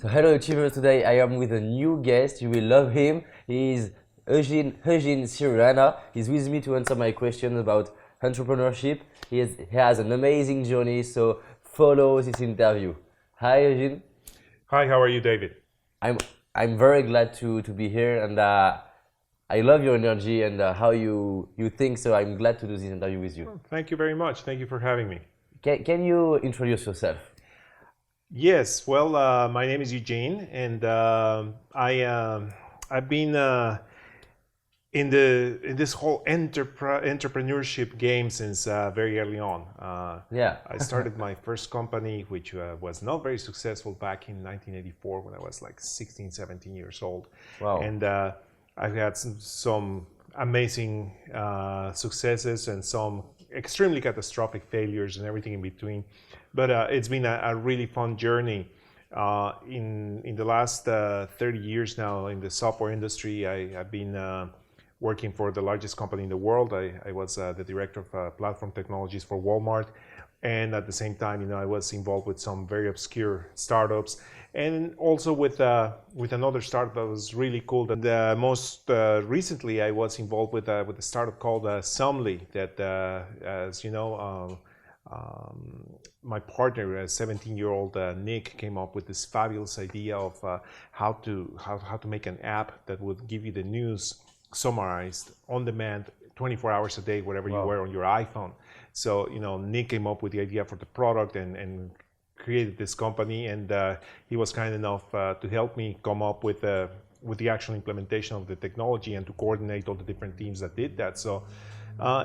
So hello achievers, today I am with a new guest. You will love him. He is Eugene Ciurana. He's with me to answer my question about entrepreneurship. He has an amazing journey, so follow this interview. Hi Eugene. Hi, how are you, David? I'm I'm very glad to be here, and I love your energy and how you think, so I'm glad to do this interview with you. Thank you very much. Thank you for having me. Can you introduce yourself? Yes, well, my name is Eugene, and I've been in this whole entrepreneurship game since very early on. Yeah. I started my first company, which was not very successful back in 1984 when I was like 16, 17 years old. Wow. And I've had some amazing successes and some extremely catastrophic failures and everything in between. But it's been a really fun journey. In the last 30 years now in the software industry, I've been working for the largest company in the world. I was the director of platform technologies for Walmart. And at the same time, I was involved with some very obscure startups, and also with another startup that was really cool. And most recently, I was involved with a startup called Somly. That, as you know, my partner, a 17-year-old Nick, came up with this fabulous idea of how to make an app that would give you the news summarized on demand, 24 hours a day, wherever you were on your iPhone. So, Nick came up with the idea for the product and created this company, and he was kind enough to help me come up with the actual implementation of the technology and to coordinate all the different teams that did that. So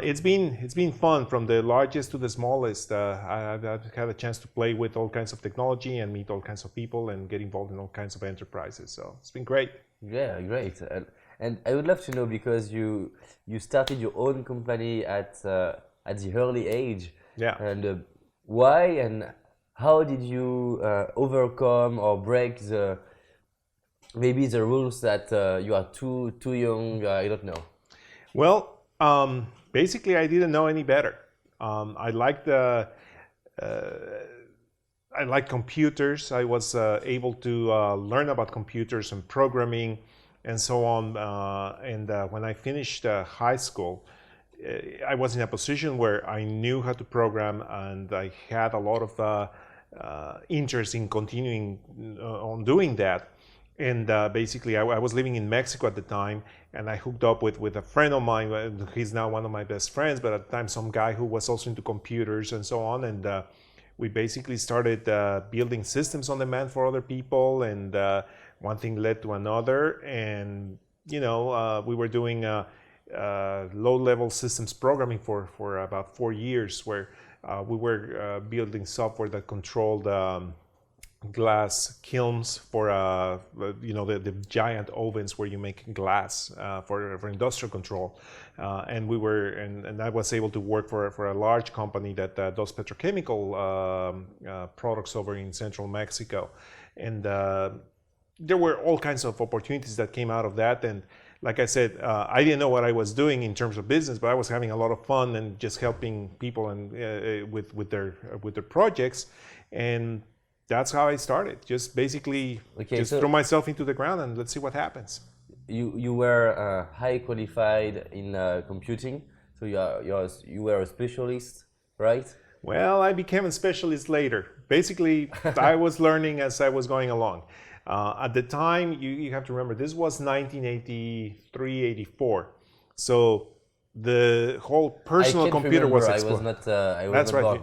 it's been fun from the largest to the smallest. I've had a chance to play with all kinds of technology and meet all kinds of people and get involved in all kinds of enterprises. So it's been great. Yeah, great. And I would love to know, because you started your own company at the early age. Yeah. And why and how did you overcome or break maybe the rules that you are too young? I don't know. Well, basically, I didn't know any better. I liked computers. I was able to learn about computers and programming and so on. And when I finished high school, I was in a position where I knew how to program, and I had a lot of interest in continuing on doing that. And basically, I was living in Mexico at the time, and I hooked up with a friend of mine. He's now one of my best friends, but at the time, some guy who was also into computers and so on. And we basically started building systems on demand for other people, and one thing led to another. And we were doing low-level systems programming for about 4 years, where we were building software that controlled glass kilns for the giant ovens where you make glass for industrial control, and I was able to work for a large company that does petrochemical products over in central Mexico. And there were all kinds of opportunities that came out of that. And like I said, I didn't know what I was doing in terms of business, but I was having a lot of fun and just helping people and with their projects. And that's how I started. Just basically throw myself into the ground and let's see what happens. You were high qualified in computing, so you were a specialist, right? Well, I became a specialist later. Basically, I was learning as I was going along. At the time, you have to remember, this was 1983, 84. So the whole personal computer was exploding. That's right.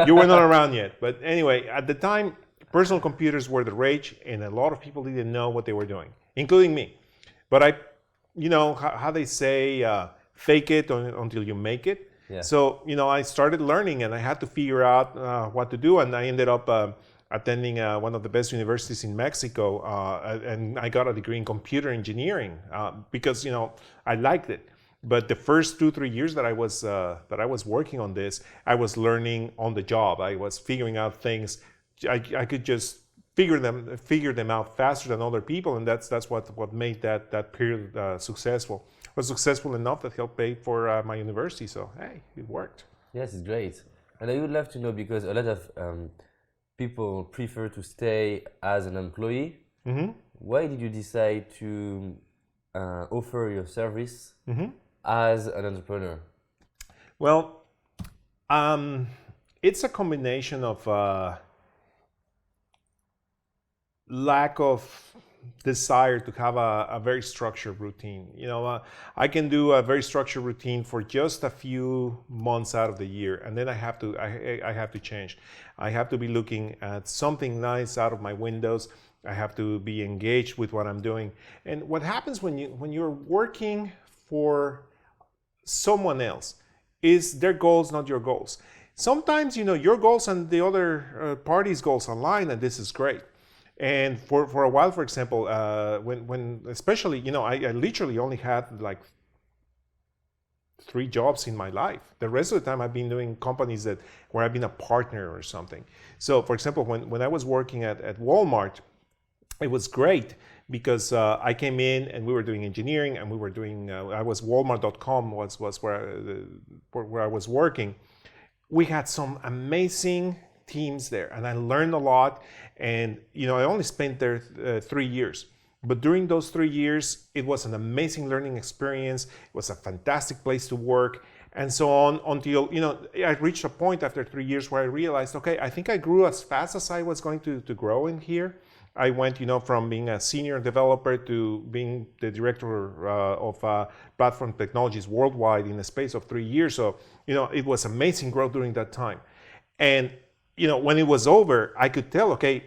You were not around yet. But anyway, at the time, personal computers were the rage, and a lot of people didn't know what they were doing, including me. But how they say, fake it until you make it. Yeah. So, I started learning, and I had to figure out what to do. And I ended up attending one of the best universities in Mexico, and I got a degree in computer engineering because, I liked it. But the first 2-3 years that I was working on this, I was learning on the job. I was figuring out things. I could just figure them out faster than other people, and that's what made that period successful. It was successful enough that helped pay for my university. So hey, it worked. Yes, it's great. And I would love to know, because a lot of people prefer to stay as an employee. Why did you decide to offer your service as an entrepreneur? Well, it's a combination of lack of desire to have a very structured routine. I can do a very structured routine for just a few months out of the year, and then I have to change. I have to be looking at something nice out of my windows. I have to be engaged with what I'm doing. And what happens when you're working for someone else is their goals, not your goals. Sometimes your goals and the other party's goals align, and this is great. And for a while, for example, when especially, I literally only had like 3 jobs in my life. The rest of the time I've been doing companies where I've been a partner or something. So for example, when I was working at Walmart, it was great because I came in and we were doing engineering, and we were doing, I was Walmart.com was where I was working. We had some amazing teams there, and I learned a lot. And I only spent there 3 years, but during those 3 years, it was an amazing learning experience. It was a fantastic place to work, and so on, until I reached a point after 3 years where I realized, okay, I think I grew as fast as I was going to grow in here. I went, from being a senior developer to being the director of platform technologies worldwide in the space of 3 years. So, it was amazing growth during that time. And, when it was over, I could tell, okay,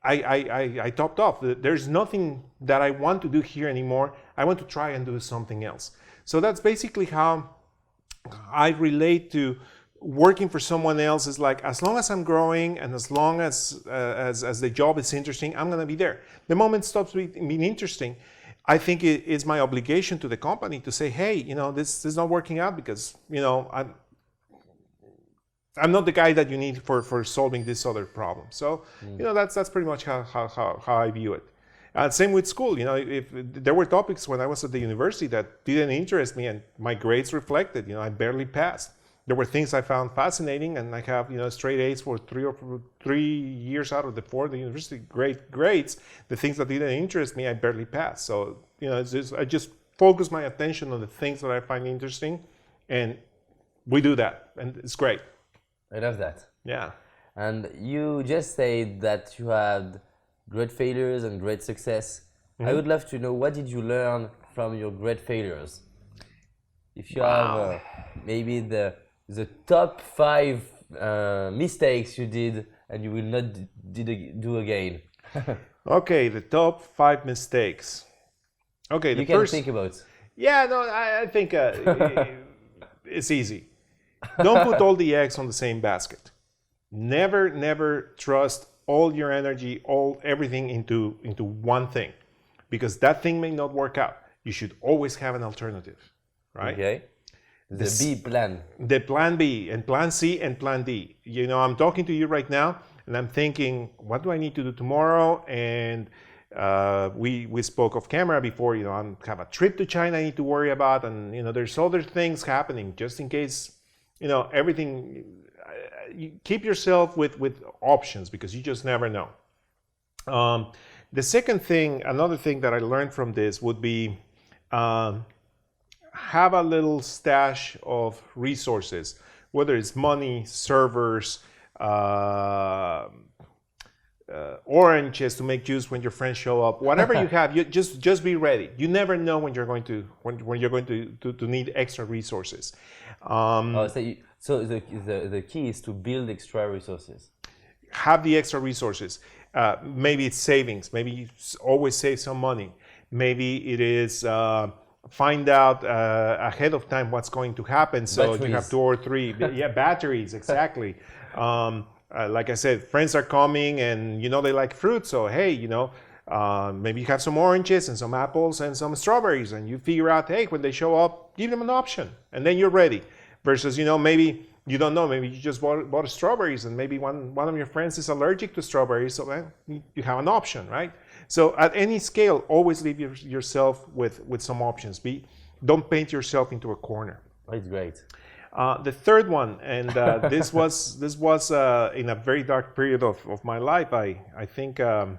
I topped off. There's nothing that I want to do here anymore. I want to try and do something else. So that's basically how I relate to working for someone else. Is like, as long as I'm growing and as long as the job is interesting, I'm going to be there. The moment it stops being interesting, I think it is my obligation to the company to say, hey, this is not working out because, I'm not the guy that you need for solving this other problem. So, that's pretty much how I view it. Same with school. If there were topics when I was at the university that didn't interest me and my grades reflected, I barely passed. There were things I found fascinating, and I have, straight A's for 3 years out of the 4 at the university, great grades. The things that didn't interest me, I barely passed. So, I just focus my attention on the things that I find interesting, and we do that, and it's great. I love that. Yeah. And you just said that you had great failures and great success. I would love to know, what did you learn from your great failures? If you have maybe the top 5 mistakes you did and you will not do again. Okay, the top 5 mistakes. Okay, you can think about. Yeah, no, I think it's easy. Don't put all the eggs on the same basket. Never trust all your energy, everything into one thing, because that thing may not work out. You should always have an alternative, right? Okay. The B plan. The plan B and plan C and plan D. I'm talking to you right now, and I'm thinking, what do I need to do tomorrow? And we spoke off camera before. I have a trip to China I need to worry about, and there's other things happening just in case. Everything. You keep yourself with options, because you just never know. Another thing that I learned from this would be have a little stash of resources, whether it's money, servers, oranges to make juice when your friends show up. Whatever you have, you just be ready. You never know when you're going to need extra resources. So the key is to build extra resources. Have the extra resources. Maybe it's savings. Maybe you always save some money. Maybe it is find out ahead of time what's going to happen. So batteries. You have 2 or 3. Yeah, batteries, exactly. Like I said, friends are coming, and they like fruit. So hey, maybe you have some oranges and some apples and some strawberries, and you figure out, hey, when they show up, give them an option, and then you're ready. Versus, maybe you don't know, maybe you just bought strawberries, and maybe one of your friends is allergic to strawberries, so you have an option, right? So at any scale, always leave yourself with some options. Don't paint yourself into a corner. That's great. The third one, and this was in a very dark period of my life. I think in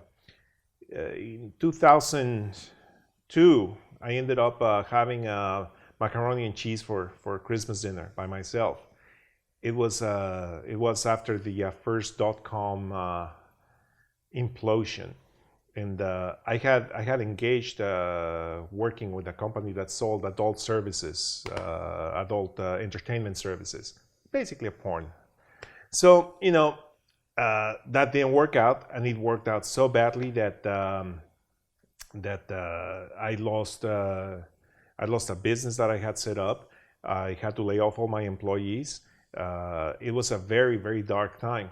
2002 I ended up having macaroni and cheese for Christmas dinner by myself. It was after the first dot-com implosion, and I had engaged working with a company that sold adult services, adult entertainment services, basically a porn. So that didn't work out, and it worked out so badly that I lost a business that I had set up. I had to lay off all my employees. It was a very, very dark time.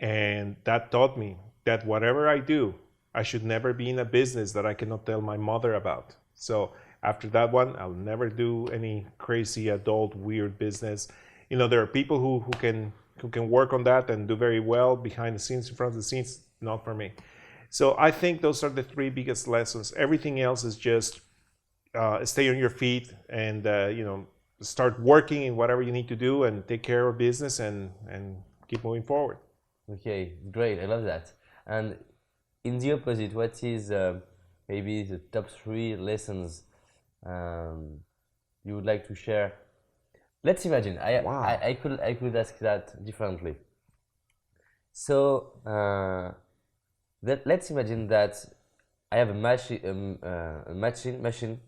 And that taught me that whatever I do, I should never be in a business that I cannot tell my mother about. So after that one, I'll never do any crazy adult weird business. There are people who can work on that and do very well behind the scenes, in front of the scenes. Not for me. So I think those are the three biggest lessons. Everything else is just stay on your feet and start working in whatever you need to do and take care of business and keep moving forward. Okay, great. I love that. And in the opposite, what is maybe the top three lessons you would like to share? Let's imagine. Wow. I could ask that differently. So let's imagine that I have a machine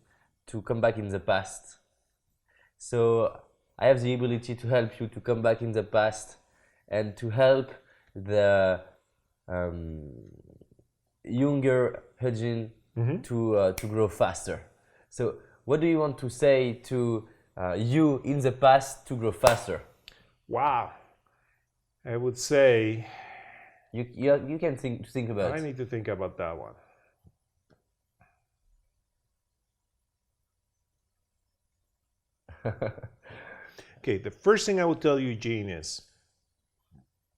to come back in the past. So I have the ability to help you to come back in the past and to help the younger Eugene to grow faster. So what do you want to say to you in the past to grow faster? Wow. I would say you can think about. I need to think about that one. Okay, the first thing I would tell you, Eugene, is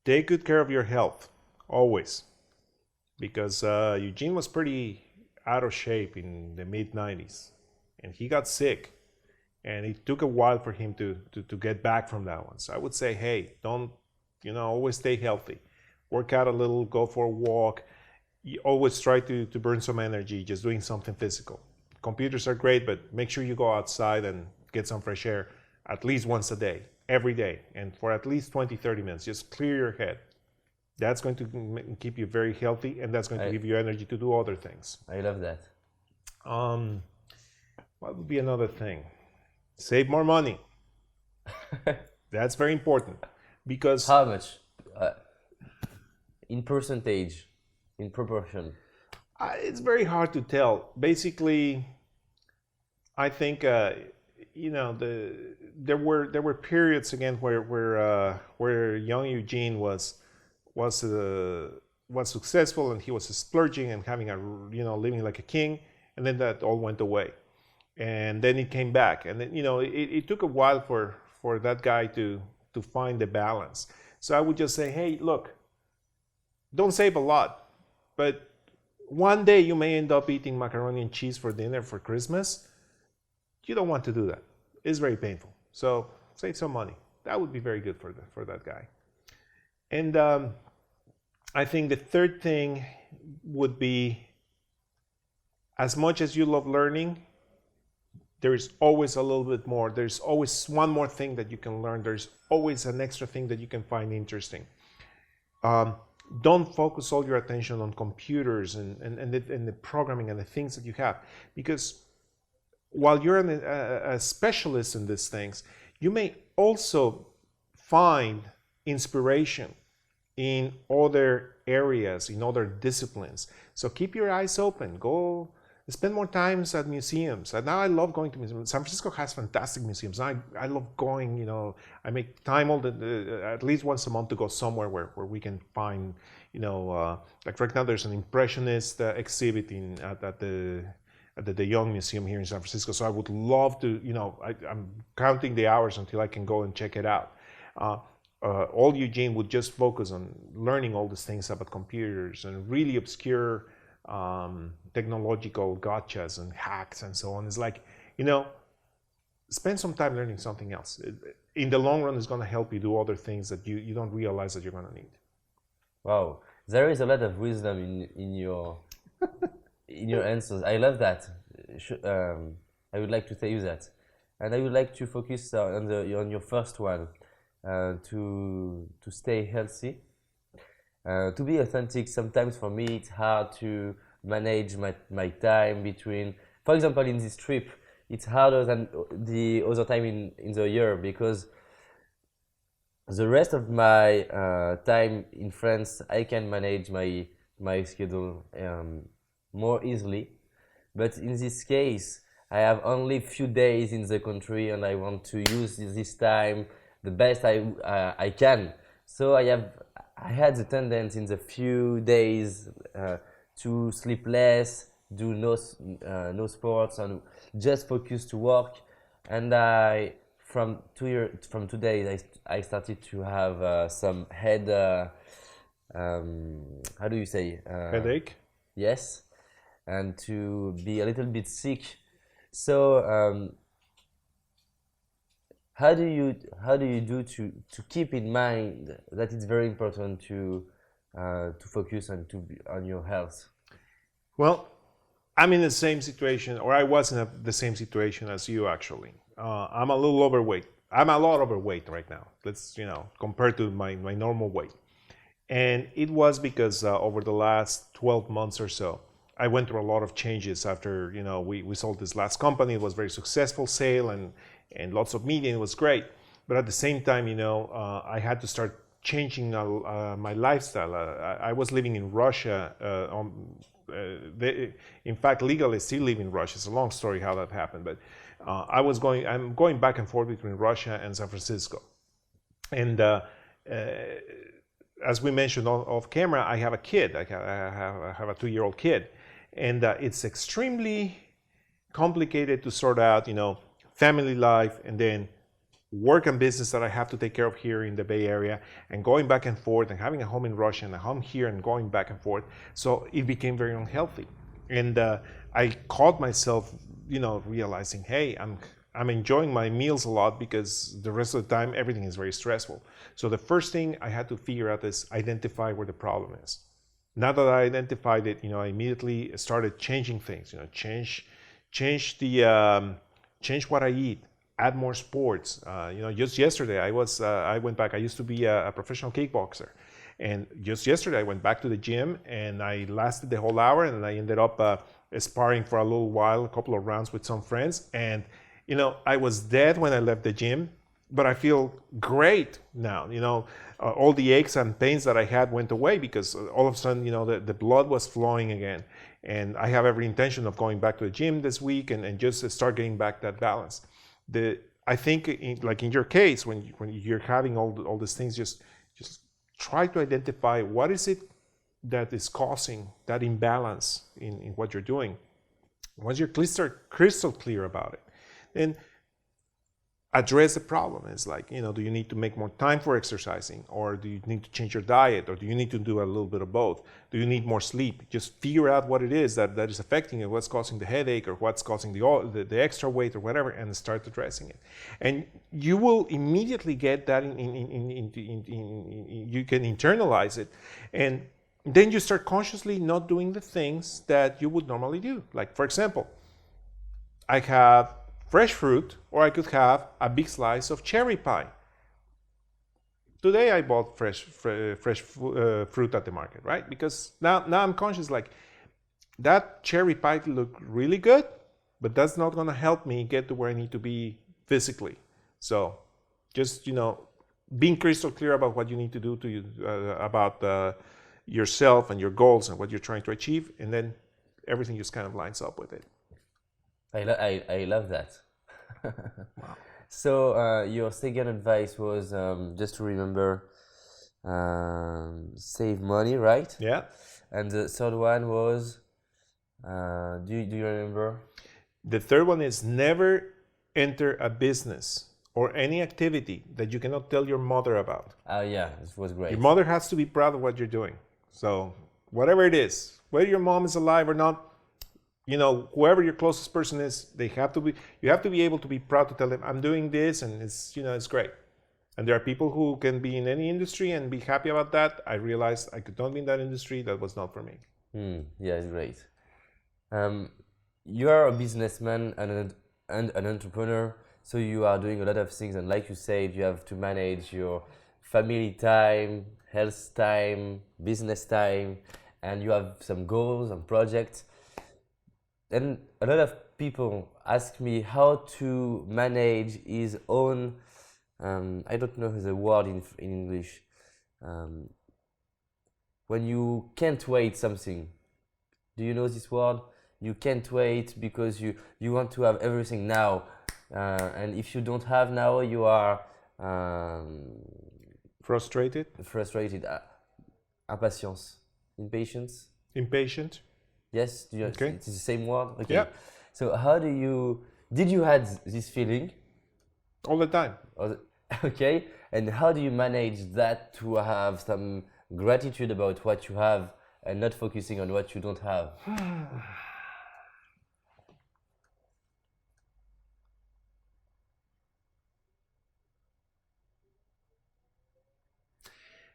take good care of your health, always. Because Eugene was pretty out of shape in the mid-90s, and he got sick. And it took a while for him to get back from that one. So I would say, hey, don't, always stay healthy. Work out a little, go for a walk. You always try to burn some energy, just doing something physical. Computers are great, but make sure you go outside and get some fresh air at least once a day, every day, and for at least 20, 30 minutes. Just clear your head. That's going to keep you very healthy, and that's going to give you energy to do other things. I love that. What would be another thing? Save more money. That's very important, because how much in percentage, in proportion? It's very hard to tell. Basically, I think there were periods again where young Eugene was successful, and he was splurging and having living like a king, and then that all went away. And then it came back, and then it took a while for that guy to find the balance. So I would just say, hey, look, don't save a lot, but one day you may end up eating macaroni and cheese for dinner for Christmas. You don't want to do that. It's very painful. So save some money. That would be very good for that guy. And I think the third thing would be, as much as you love learning, there is always a little bit more. There's always one more thing that you can learn. There's always an extra thing that you can find interesting. Don't focus all your attention on computers and the programming and the things that you have. Because while you're a specialist in these things, you may also find inspiration in other areas, in other disciplines. So keep your eyes open. Go spend more times at museums. And now I love going to museums. San Francisco has fantastic museums. I love going, I make time at least once a month to go somewhere where we can find, like right now there's an Impressionist exhibit at the De Young Museum here in San Francisco. So I would love to, I'm counting the hours until I can go and check it out. All Eugene would just focus on learning all these things about computers and really obscure technological gotchas and hacks and so on. It's like, spend some time learning something else. in the long run, it's going to help you do other things that you don't realize that you're going to need. Wow, there is a lot of wisdom in your in your answers. I love that. I would like to tell you that, and I would like to focus on your first one, to stay healthy, to be authentic. Sometimes for me, it's hard to manage my time between. For example, in this trip, it's harder than the other time in the year because the rest of my time in France, I can manage my schedule more easily. But in this case, I have only few days in the country, and I want to use this time the best I can. So I had the tendency in the few days to sleep less, do no sports, and just focus to work. And from 2 days, I started to have some head. How do you say? Headache? Yes, and to be a little bit sick. So how do you do to keep in mind that it's very important to focus on your health? Well, I'm in the same situation, or I was in the same situation as you actually. I'm a little overweight. I'm a lot overweight right now. Let's, compared to my normal weight. And it was because over the last 12 months or so, I went through a lot of changes after, we sold this last company. It was a very successful sale and lots of media. It was great. But at the same time, I had to start changing my lifestyle. I was living in Russia. In fact, legally still live in Russia. It's a long story how that happened. But I'm going back and forth between Russia and San Francisco. And as we mentioned off camera, I have a kid. I have a 2-year-old kid. And it's extremely complicated to sort out, family life and then work and business that I have to take care of here in the Bay Area, and going back and forth and having a home in Russia and a home here and going back and forth. So it became very unhealthy. And I caught myself, realizing, hey, I'm enjoying my meals a lot because the rest of the time everything is very stressful. So the first thing I had to figure out is identify where the problem is. Now that I identified it, I immediately started changing things. Change what I eat, add more sports. Just yesterday I went back. I used to be a professional kickboxer, and just yesterday I went back to the gym and I lasted the whole hour, and I ended up sparring for a little while, a couple of rounds with some friends, and I was dead when I left the gym, but I feel great now. All the aches and pains that I had went away because all of a sudden, the blood was flowing again. And I have every intention of going back to the gym this week and just start getting back that balance. I think, in your case, when you're having all these things, just try to identify what is it that is causing that imbalance in what you're doing. Once you're crystal clear about it, then address the problem. It's like, do you need to make more time for exercising, or do you need to change your diet, or do you need to do a little bit of both? Do you need more sleep? Just figure out what it is that is affecting it, what's causing the headache, or what's causing the extra weight or whatever, and start addressing it. And you will immediately get that you can internalize it, and then you start consciously not doing the things that you would normally do. Like, for example, I have fresh fruit, or I could have a big slice of cherry pie. Today I bought fresh fruit at the market, right? Because now I'm conscious, like, that cherry pie look really good, but that's not going to help me get to where I need to be physically. So just, being crystal clear about what you need to do about yourself and your goals and what you're trying to achieve, and then everything just kind of lines up with it. I love that. Wow. So your second advice was just to remember, save money, right? Yeah. And the third one was, do you remember? The third one is never enter a business or any activity that you cannot tell your mother about. Yeah, this was great. Your mother has to be proud of what you're doing. So whatever it is, whether your mom is alive or not, whoever your closest person is, you have to be able to be proud to tell them, I'm doing this, and it's great. And there are people who can be in any industry and be happy about that. I realized I could not be in that industry. That was not for me. Yeah, great. You are a businessman and an entrepreneur, so you are doing a lot of things. And like you said, you have to manage your family time, health time, business time, and you have some goals and projects. And a lot of people ask me how to manage his own, I don't know the word in English, um, when you can't wait something. Do you know this word? You can't wait because you want to have everything now. And if you don't have now, you are Frustrated, frustrated. Impatience. Impatience? impatient. Yes? Okay. It's the same word? Okay. Yeah, So how did you had this feeling? all the time. Okay. And how do you manage that to have some gratitude about what you have and not focusing on what you don't have?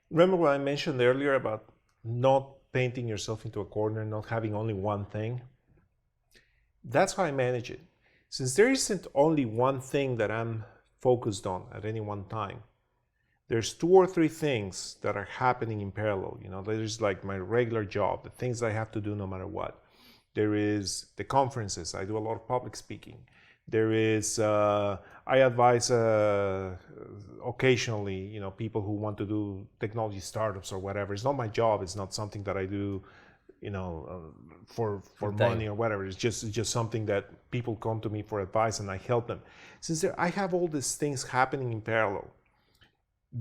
Remember what I mentioned earlier about not painting yourself into a corner, not having only one thing? That's how I manage it. Since there isn't only one thing that I'm focused on at any one time, there's 2 or 3 things that are happening in parallel. There's like my regular job, the things I have to do no matter what. There is the conferences. I do a lot of public speaking. There is, I advise occasionally, people who want to do technology startups or whatever. It's not my job. It's not something that I do, for money or whatever. It's just something that people come to me for advice and I help them. Since I have all these things happening in parallel,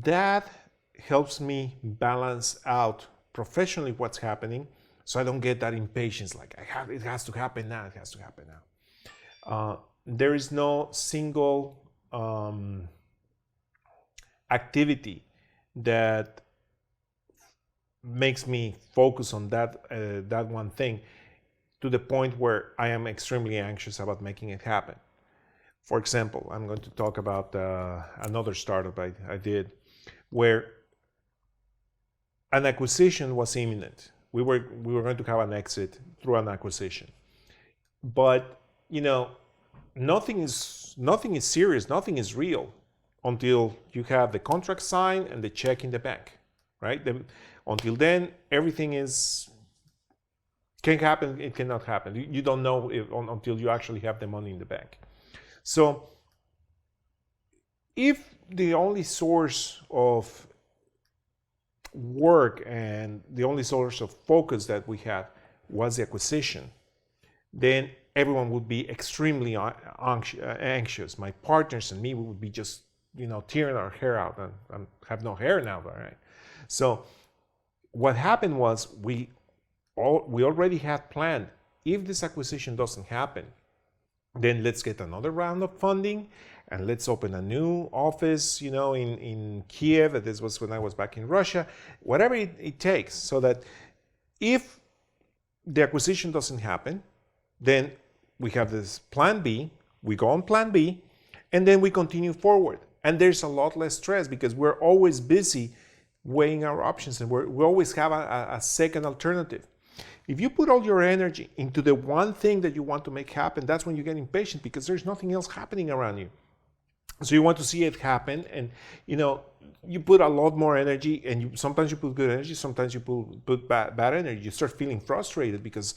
that helps me balance out professionally what's happening, so I don't get that impatience. Like it has to happen now. It has to happen now. There is no single activity that makes me focus on that one thing to the point where I am extremely anxious about making it happen. For example, I'm going to talk about another startup I did where an acquisition was imminent. We were going to have an exit through an acquisition, but nothing is serious, nothing is real until you have the contract signed and the check in the bank, right? Until then, everything can happen, it cannot happen. You don't know until you actually have the money in the bank. So if the only source of work and the only source of focus that we had was the acquisition, then everyone would be extremely anxious. My partners and me, we would be just, tearing our hair out and have no hair now, right? So what happened was we already had planned, if this acquisition doesn't happen, then let's get another round of funding and let's open a new office, in Kiev. This was when I was back in Russia, whatever it takes, so that if the acquisition doesn't happen, then we have this plan B, we go on plan B, and then we continue forward. And there's a lot less stress because we're always busy weighing our options and we always have a second alternative. If you put all your energy into the one thing that you want to make happen, that's when you get impatient because there's nothing else happening around you. So you want to see it happen, and you put a lot more energy, and sometimes you put good energy, sometimes you put bad energy. You start feeling frustrated because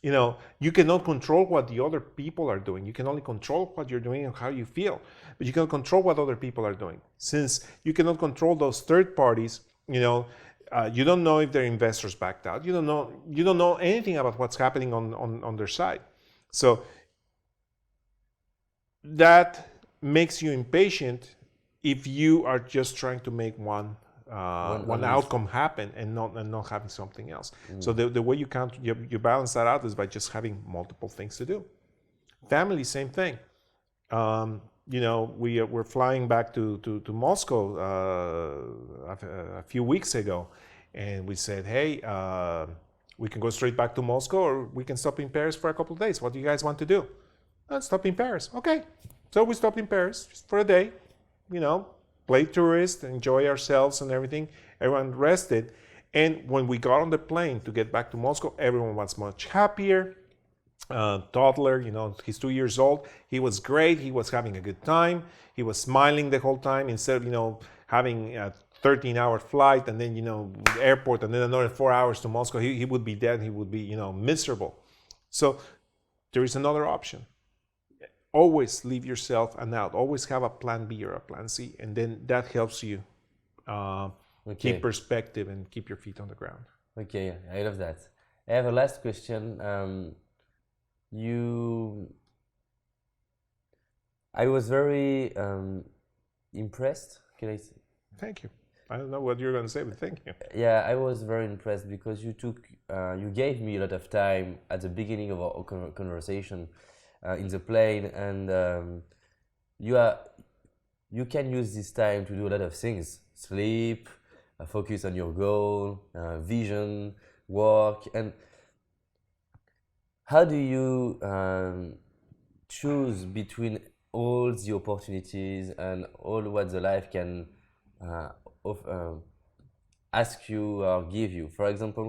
you cannot control what the other people are doing. You can only control what you're doing and how you feel, but you cannot control what other people are doing. Since you cannot control those third parties, you don't know if their investors backed out. You don't know anything about what's happening on their side. So that makes you impatient if you are just trying to make one outcome happen and not having something else. So the way you balance that out is by just having multiple things to do. Family, same thing. We're flying back to Moscow a few weeks ago, and we said, hey, we can go straight back to Moscow, or we can stop in Paris for a couple of days. What do you guys want to do? Let's stop in Paris. Okay. So we stopped in Paris just for a day, play tourist, enjoy ourselves and everything. Everyone rested. And when we got on the plane to get back to Moscow, everyone was much happier. Toddler, he's 2 years old. He was great. He was having a good time. He was smiling the whole time instead of, having a 13-hour flight and then, airport and then another 4 hours to Moscow. He would be dead. He would be, miserable. So there is another option. Always leave yourself an out. Always have a plan B or a plan C. And then that helps you keep perspective and keep your feet on the ground. Okay, I love that. I have a last question. I was very impressed. Can I say? Thank you. I don't know what you're going to say, but thank you. Yeah, I was very impressed because you gave me a lot of time at the beginning of our conversation in the plane, and you can use this time to do a lot of things: sleep, focus on your goal, vision, work, and how do you choose between all the opportunities and all what the life can ask you or give you? For example,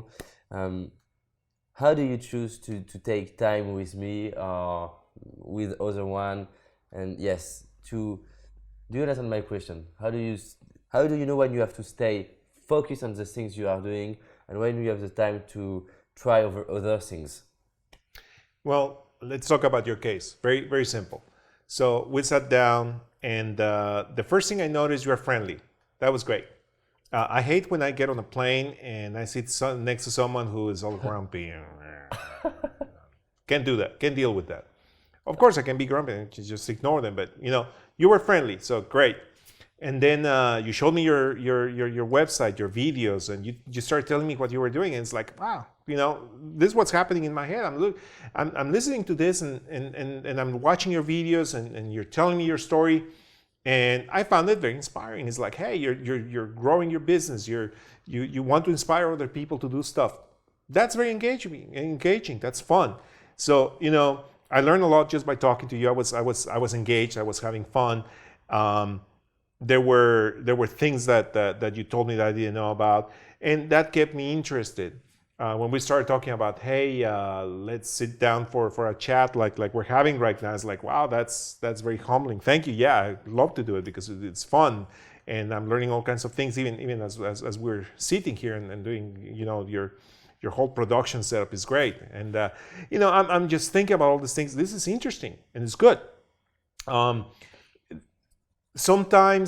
how do you choose to take time with me or with other one? And yes, do you understand my question? How do you know when you have to stay focused on the things you are doing and when you have the time to try over other things? Well, let's talk about your case. Very, very simple. So we sat down, and the first thing I noticed, you are friendly. That was great. I hate when I get on a plane and I sit next to someone who is all grumpy. Can't do that. Can't deal with that. Of course, I can be grumpy and just ignore them. But you were friendly, so great. And then you showed me your website, your videos, and you started telling me what you were doing. And it's like, wow, this is what's happening in my head. I'm listening to this, and I'm watching your videos, and you're telling me your story. And I found it very inspiring. It's like, hey, you're growing your business. You want to inspire other people to do stuff. That's very engaging. That's fun. So I learned a lot just by talking to you. I was engaged. I was having fun. There were things that you told me that I didn't know about, and that kept me interested. When we started talking about, hey, let's sit down for a chat like we're having right now, it's like, wow, that's very humbling. Thank you. Yeah, I'd love to do it because it's fun, and I'm learning all kinds of things even as we're sitting here and doing your whole production setup is great. And I'm just thinking about all these things. This is interesting and it's good. Sometimes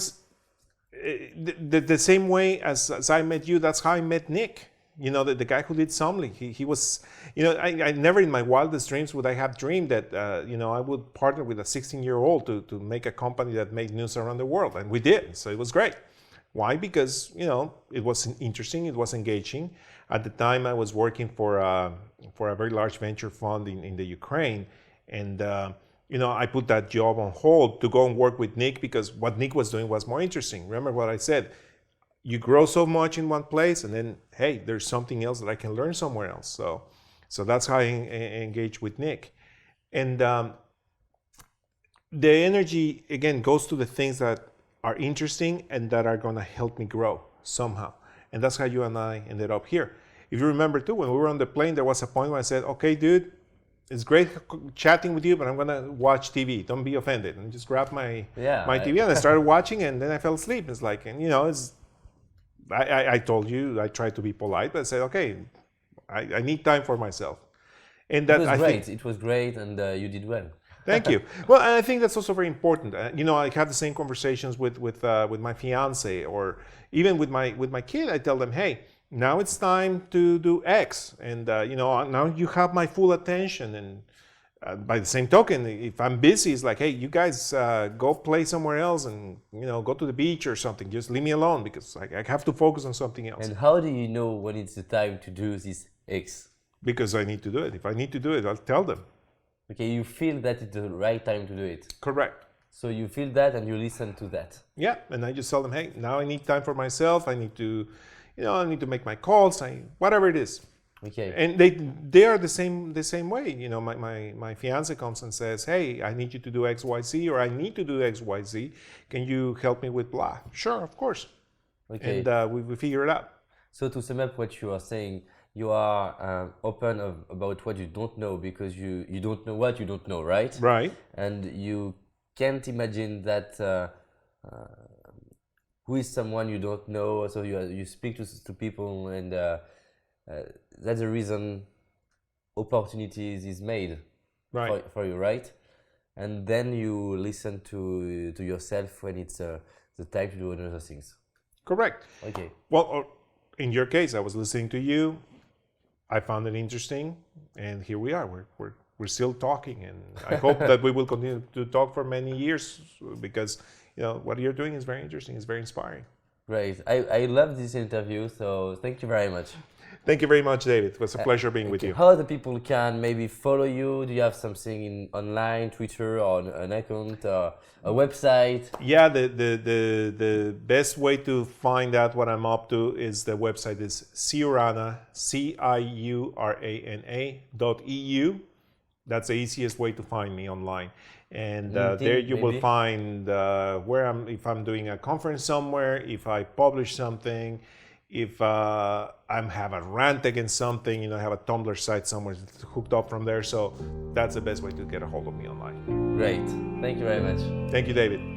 the same way as I met you, that's how I met Nick. The guy who did Somly. He was, I never in my wildest dreams would I have dreamed that, I would partner with a 16-year-old to make a company that made news around the world. And we did. So it was great. Why? Because, it was interesting. It was engaging. At the time, I was working for a very large venture fund in the Ukraine. And, I put that job on hold to go and work with Nick because what Nick was doing was more interesting. Remember what I said? You grow so much in one place, and then, hey, there's something else that I can learn somewhere else. So that's how I engage with Nick. And the energy, again, goes to the things that are interesting and that are going to help me grow somehow. And that's how you and I ended up here. If you remember, too, when we were on the plane, there was a point where I said, okay, dude, it's great chatting with you, but I'm going to watch TV. Don't be offended. And just grabbed my TV, and I started watching, and then I fell asleep. It's like, I told you, I tried to be polite, but I said, okay, I need time for myself. And that It was great, and you did well. Thank you. Well, and I think that's also very important. I have the same conversations with my fiance, or even with my kid. I tell them, hey, now it's time to do X, and now you have my full attention. And by the same token, if I'm busy, it's like, hey, you guys go play somewhere else, and go to the beach or something. Just leave me alone because I have to focus on something else. And how do you know when it's the time to do this X? Because I need to do it. If I need to do it, I'll tell them. Okay, you feel that it's the right time to do it. Correct. So you feel that and you listen to that. Yeah, and I just tell them, hey, now I need time for myself. I need to, I need to make my calls. Whatever it is. Okay. And they are the same way. You know, my fiance comes and says, "Hey, I need you to do XYZ, or I need to do XYZ. Can you help me with blah?" Sure, of course. Okay. And we figure it out. So to sum up what you are saying, you are open about what you don't know because you don't know what you don't know, right? Right. And you can't imagine that who is someone you don't know. So you speak to people, and that's the reason opportunities is made Right. for you, right? And then you listen to yourself when it's the time to do other things. Correct. Okay. Well, in your case, I was listening to you. I found it interesting, and here we are. We're still talking, and I hope that we will continue to talk for many years because what you're doing is very interesting. It's very inspiring. Great. I love this interview, so thank you very much. Thank you very much, David. It was a pleasure being with you. How the people can maybe follow you? Do you have something online, Twitter, or an account, or a website? Yeah, the best way to find out what I'm up to is the website is Ciurana, CIURANA.eu. That's the easiest way to find me online. And there you will find if I'm doing a conference somewhere, if I publish something, if I have a rant against something, I have a Tumblr site somewhere hooked up from there. So that's the best way to get a hold of me online. Great. Thank you very much. Thank you, David.